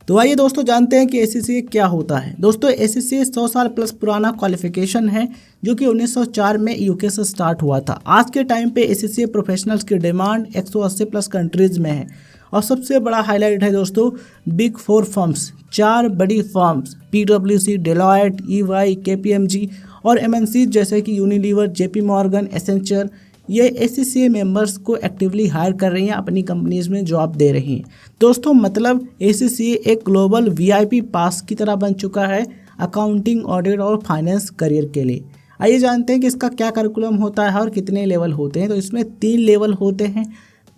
तो आइए दोस्तों जानते हैं कि एससीसीए क्या होता है। दोस्तों एससीसीए 100 साल प्लस पुराना क्वालिफिकेशन है जो कि 1904 में यूके से स्टार्ट हुआ था। आज के टाइम पे एससीसीए प्रोफेशनल्स की डिमांड 180 प्लस कंट्रीज़ में है। और सबसे बड़ा हाईलाइट है दोस्तों बिग 4 फर्म्स, 4 बड़ी firms PwC, Deloitte, EY, KPMG और MNC जैसे कि यूनिलीवर, JP मॉर्गन, एसेंचर, ये एससीसीए मेंबर्स को एक्टिवली हायर कर रही हैं, अपनी कंपनीज में जॉब दे रही हैं। दोस्तों मतलब एससीसीए एक ग्लोबल VIP पास की तरह बन चुका है अकाउंटिंग, ऑडिट और फाइनेंस करियर के लिए। आइए जानते हैं कि इसका क्या करिकुलम होता है और कितने लेवल होते हैं। तो इसमें 3 लेवल होते हैं।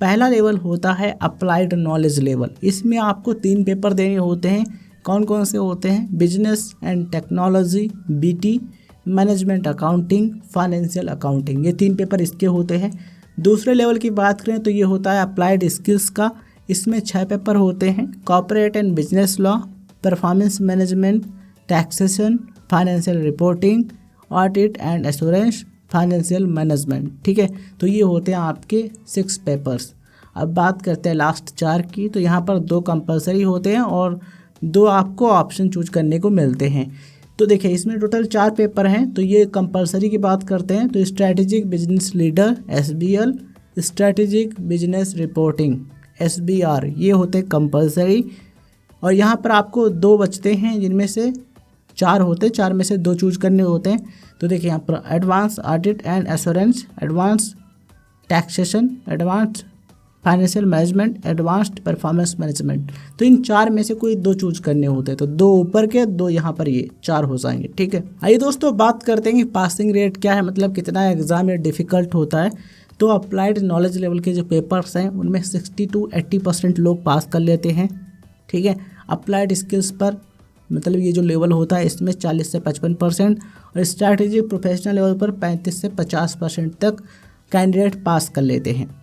पहला लेवल होता है अप्लाइड नॉलेज लेवल। इसमें आपको 3 पेपर देने होते हैं। कौन कौन से होते हैं? Business and technology BT, management accounting, financial accounting, ये 3 पेपर इसके होते हैं। दूसरे लेवल की बात करें तो ये होता है अप्लाइड स्किल्स का। इसमें 6 पेपर होते हैं। Corporate and business law, performance management, taxation, financial reporting, audit and assurance, financial management. ठीक है, तो ये होते हैं आपके 6 पेपर्स। अब बात करते हैं लास्ट 4 की। तो यहाँ पर 2 कंपलसरी होते हैं और 2 आपको ऑप्शन चूज करने को मिलते हैं। तो देखिए इसमें टोटल 4 पेपर हैं। तो ये कंपलसरी की बात करते हैं तो strategic business leader SBL, strategic business reporting SBR, ये होते कंपलसरी। और यहाँ पर आपको 2 बचते हैं जिनमें से 4 होते हैं, 4 में से 2 चूज करने होते हैं। तो देखिए यहाँ पर advance audit and assurance, advance taxation, advance financial management, advanced performance management. तो इन 4 में से कोई 2 चूज करने होते हैं। तो 2 ऊपर के, 2 यहाँ पर, ये 4 हो जाएंगे। ठीक है, आइए दोस्तों बात करते हैं कि पासिंग रेट क्या है, मतलब कितना एग्जाम ये डिफिकल्ट होता है। तो अप्लाइड नॉलेज लेवल के जो पेपर्स हैं उनमें 60 to 80% लोग पास कर लेते हैं। ठीक है, अप्लाइड स्किल्स पर मतलब ये जो लेवल होता है इसमें 40 से 55% और स्ट्रैटेजिक प्रोफेशनल लेवल पर 35 से 50% तक कैंडिडेट पास कर लेते हैं।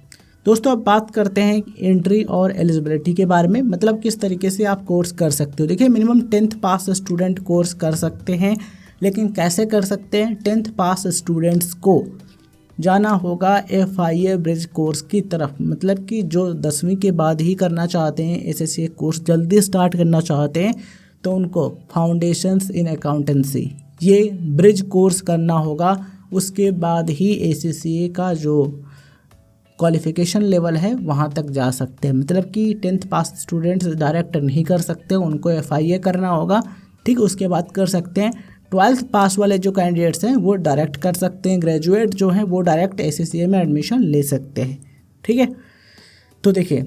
दोस्तों अब बात करते हैं एंट्री और एलिजिबिलिटी के बारे में, मतलब किस तरीके से आप कोर्स कर सकते हो। देखिए मिनिमम 10th पास स्टूडेंट कोर्स कर सकते हैं, लेकिन कैसे कर सकते हैं? 10th पास स्टूडेंट्स को जाना होगा FIA ब्रिज कोर्स की तरफ, मतलब कि जो 10वीं के बाद ही करना चाहते हैं, एससीसीए कोर्स जल्दी स्टार्ट करना चाहते हैं, तो उनको फाउंडेशंस इन अकाउंटेंसी ये ब्रिज कोर्स करना होगा। उसके बाद ही एससीसीए का जो क्वालिफिकेशन लेवल है वहाँ तक जा सकते हैं। मतलब कि 10th पास स्टूडेंट्स डायरेक्ट नहीं कर सकते, उनको FIA करना होगा। ठीक, उसके बाद कर सकते हैं। 12th पास वाले जो कैंडिडेट्स हैं वो डायरेक्ट कर सकते हैं। ग्रेजुएट जो हैं वो डायरेक्ट एससीसीए में एडमिशन ले सकते हैं। ठीक है, तो देखिए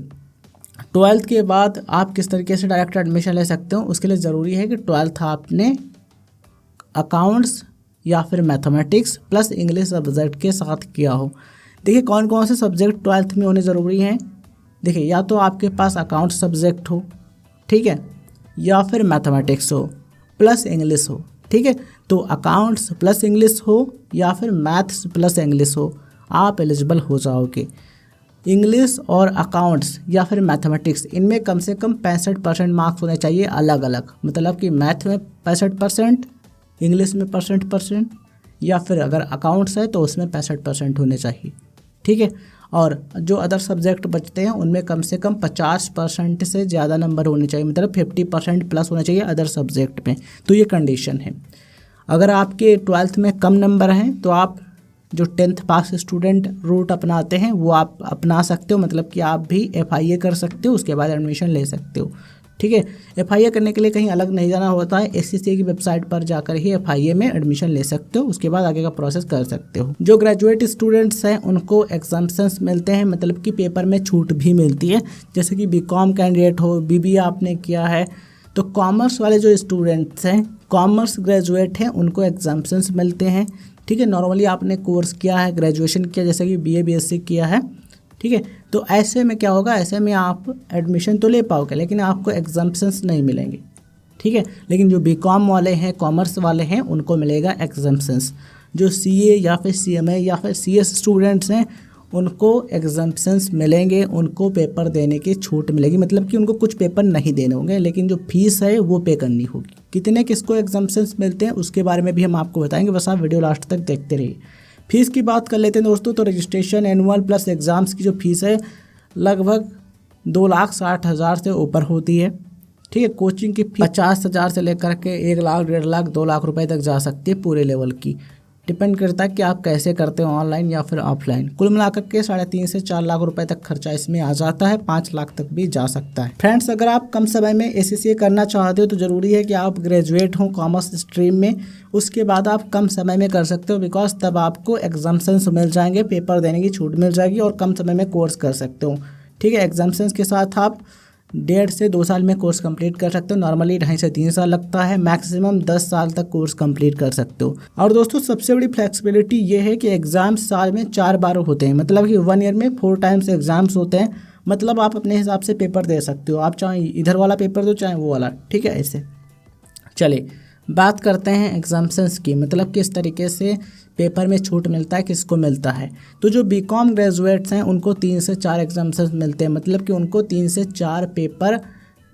12th के बाद आप किस तरीके से डायरेक्ट एडमिशन ले सकते हो। उसके लिए ज़रूरी है कि 12th आपने अकाउंट्स या फिर मैथमेटिक्स प्लस इंग्लिश सब्जेक्ट के साथ किया हो। देखिए कौन कौन से सब्जेक्ट 12th में होने ज़रूरी हैं। देखिए या तो आपके पास अकाउंट सब्जेक्ट हो, ठीक है, या फिर मैथमेटिक्स हो प्लस इंग्लिश हो। ठीक है, तो अकाउंट्स प्लस इंग्लिश हो या फिर मैथ्स प्लस इंग्लिश हो, आप एलिजिबल हो जाओगे। इंग्लिश और अकाउंट्स या फिर मैथमेटिक्स इनमें कम से कम 65% मार्क्स होने चाहिए अलग अलग, मतलब कि मैथ में 65%, इंग्लिश में 65%, या फिर अगर अकाउंट्स है तो उसमें 65% होने चाहिए। ठीक है, और जो अदर सब्जेक्ट बचते हैं उनमें कम से कम 50% से ज़्यादा नंबर होने चाहिए, मतलब 50% प्लस होना चाहिए अदर सब्जेक्ट में। तो ये कंडीशन है। अगर आपके 12th में कम नंबर हैं तो आप जो 10th पास स्टूडेंट रूट अपनाते हैं वो आप अपना सकते हो, मतलब कि आप भी FIA कर सकते हो, उसके बाद एडमिशन ले सकते हो। ठीक है, FIA करने के लिए कहीं अलग नहीं जाना होता है, एससीसीए की वेबसाइट पर जाकर ही FIA में एडमिशन ले सकते हो, उसके बाद आगे का प्रोसेस कर सकते हो। जो ग्रेजुएट स्टूडेंट्स हैं उनको एग्जाम्पशंस मिलते हैं, मतलब कि पेपर में छूट भी मिलती है। जैसे कि BCom कैंडिडेट हो, BBA आपने किया है, तो कॉमर्स वाले जो स्टूडेंट्स हैं, कॉमर्स ग्रेजुएट हैं, उनको एग्जाम्पशंस मिलते हैं। ठीक है, नॉर्मली आपने कोर्स किया है, ग्रेजुएशन किया, जैसे कि BA BSc किया है। ठीक है, तो ऐसे में क्या होगा, ऐसे में आप एडमिशन तो ले पाओगे लेकिन आपको एग्जाम्पशंस नहीं मिलेंगे। ठीक है, लेकिन जो BCom वाले हैं, कॉमर्स वाले हैं, उनको मिलेगा एग्जाम्पशंस। जो CA या फिर CMA या फिर CS स्टूडेंट्स हैं उनको एग्जाम्पशंस मिलेंगे, उनको पेपर देने की छूट मिलेगी, मतलब कि उनको कुछ पेपर नहीं देने होंगे, लेकिन जो फीस है वो पे करनी होगी। कितने किसको एग्जाम्पशंस मिलते हैं उसके बारे में भी हम आपको बताएंगे, बस आप वीडियो लास्ट तक देखते रहिए। फीस की बात कर लेते हैं दोस्तों, तो रजिस्ट्रेशन एनुअल प्लस एग्ज़ाम्स की जो फीस है लगभग 2,60,000 से ऊपर होती है। ठीक है। कोचिंग की फीस 50,000 से लेकर के 1 लाख, 1.5 लाख, 2 लाख रुपए तक जा सकती है पूरे लेवल की। डिपेंड करता है कि आप कैसे करते हो, ऑनलाइन या फिर ऑफलाइन। कुल मिलाकर के 3.5 से 4 लाख रुपए तक खर्चा इसमें आ जाता है, 5 लाख तक भी जा सकता है। फ्रेंड्स, अगर आप कम समय में ACCA करना चाहते हो तो ज़रूरी है कि आप ग्रेजुएट हो कॉमर्स स्ट्रीम में, उसके बाद आप कम समय में कर सकते हो, बिकॉज तब आपको एग्जाम्शंस मिल जाएंगे, पेपर देने की छूट मिल जाएगी और कम समय में कोर्स कर सकते हो। ठीक है। एग्जाम्शंस के साथ आप 1.5 से 2 साल में कोर्स कंप्लीट कर सकते हो। नॉर्मली 2.5 से 3 साल लगता है, मैक्सिमम 10 साल तक कोर्स कंप्लीट कर सकते हो। और दोस्तों, सबसे बड़ी फ्लेक्सिबिलिटी ये है कि एग्जाम्स साल में 4 बार होते हैं, मतलब कि 1 ईयर में 4 टाइम्स एग्जाम्स होते हैं। मतलब आप अपने हिसाब से पेपर दे सकते हो, आप चाहे इधर वाला पेपर दो चाहे वो वाला। ठीक है। ऐसे चलिए बात करते हैं एग्जाम्शंस की, मतलब किस तरीके से पेपर में छूट मिलता है, किसको मिलता है। तो जो बीकॉम ग्रेजुएट्स हैं उनको 3 से 4 एग्जाम्शंस मिलते हैं, मतलब कि उनको 3 से 4 पेपर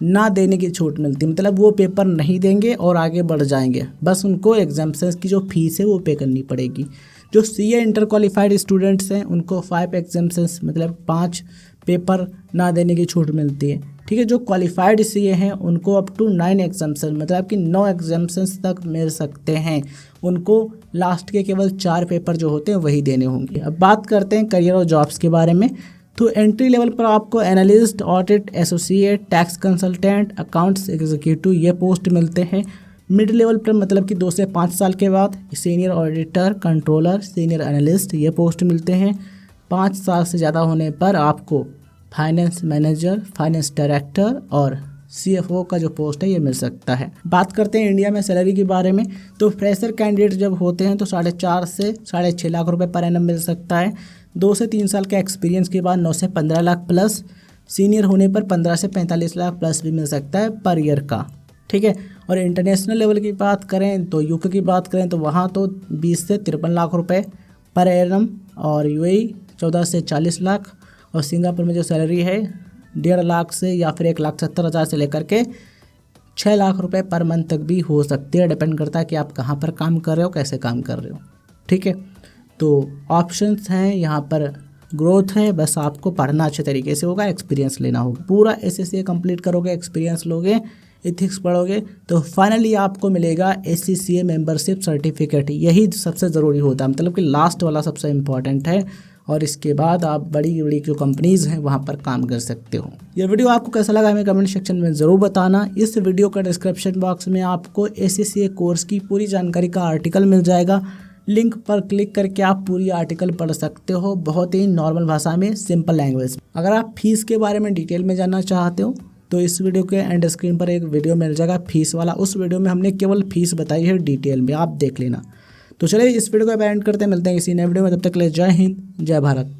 ना देने की छूट मिलती है। मतलब वो पेपर नहीं देंगे और आगे बढ़ जाएंगे, बस उनको एग्जाम्शंस की जो फीस है वो पे करनी पड़ेगी। जो CA इंटर क्वालिफाइड स्टूडेंट्स हैं उनको 5 एग्जाम्शंस, मतलब 5 पेपर ना देने की छूट मिलती है। ठीक है। जो क्वालिफाइड CA हैं उनको अप टू 9 एग्जाम्शन, मतलब कि 9 एग्जाम्शंस तक मिल सकते हैं। उनको लास्ट के केवल 4 पेपर जो होते हैं वही देने होंगे। अब बात करते हैं करियर और जॉब्स के बारे में। तो एंट्री लेवल पर आपको analyst, audit associate, tax consultant, accounts executive ये पोस्ट मिलते हैं। मिड लेवल पर मतलब कि 2 से 5 साल के बाद senior auditor, controller, senior analyst ये पोस्ट मिलते हैं। 5 साल से ज़्यादा होने पर आपको फाइनेंस मैनेजर, फाइनेंस डायरेक्टर और CFO का जो पोस्ट है ये मिल सकता है। बात करते हैं इंडिया में सैलरी के बारे में। तो फ्रेशर कैंडिडेट जब होते हैं तो 4.5 से 6.5 लाख रुपए पर एनम मिल सकता है। 2 से 3 साल के एक्सपीरियंस के बाद 9 से 15 लाख प्लस, सीनियर होने पर 15 से 45 लाख प्लस भी मिल सकता है पर ईयर का। ठीक है। और इंटरनेशनल लेवल की बात करें तो UK की बात करें तो वहाँ तो 20 से 53 लाख रुपए पर एनम, और UAE 14 से 40 लाख, और सिंगापुर में जो सैलरी है 1.5 लाख से या फिर 1,70,000 से लेकर के 6 लाख रुपए पर मंथ तक भी हो सकती है। डिपेंड करता है कि आप कहाँ पर काम कर रहे हो, कैसे काम कर रहे हो। ठीक है। तो ऑप्शंस हैं यहाँ पर, ग्रोथ है, बस आपको पढ़ना अच्छे तरीके से होगा, एक्सपीरियंस लेना होगा। पूरा ACCA कंप्लीट करोगे, एक्सपीरियंस लोगे, एथिक्स पढ़ोगे तो फाइनली आपको मिलेगा ACCA मेंबरशिप सर्टिफिकेट। यही सबसे ज़रूरी होता है, मतलब कि लास्ट वाला सबसे इम्पॉर्टेंट है। और इसके बाद आप बड़ी बड़ी जो कंपनीज़ हैं वहाँ पर काम कर सकते हो। ये वीडियो आपको कैसा लगा हमें कमेंट सेक्शन में ज़रूर बताना। इस वीडियो का डिस्क्रिप्शन बॉक्स में आपको ACCA कोर्स की पूरी जानकारी का आर्टिकल मिल जाएगा। लिंक पर क्लिक करके आप पूरी आर्टिकल पढ़ सकते हो, बहुत ही नॉर्मल भाषा में, सिंपल लैंग्वेज। अगर आप फीस के बारे में डिटेल में जानना चाहते हो तो इस वीडियो के एंड स्क्रीन पर एक वीडियो मिल जाएगा फीस वाला। उस वीडियो में हमने केवल फीस बताई है डिटेल में, आप देख लेना। तो चलिए इस वीडियो को एंड करते हैं, मिलते हैं किसी नए वीडियो में। तब तक के लिए जय हिंद, जय भारत।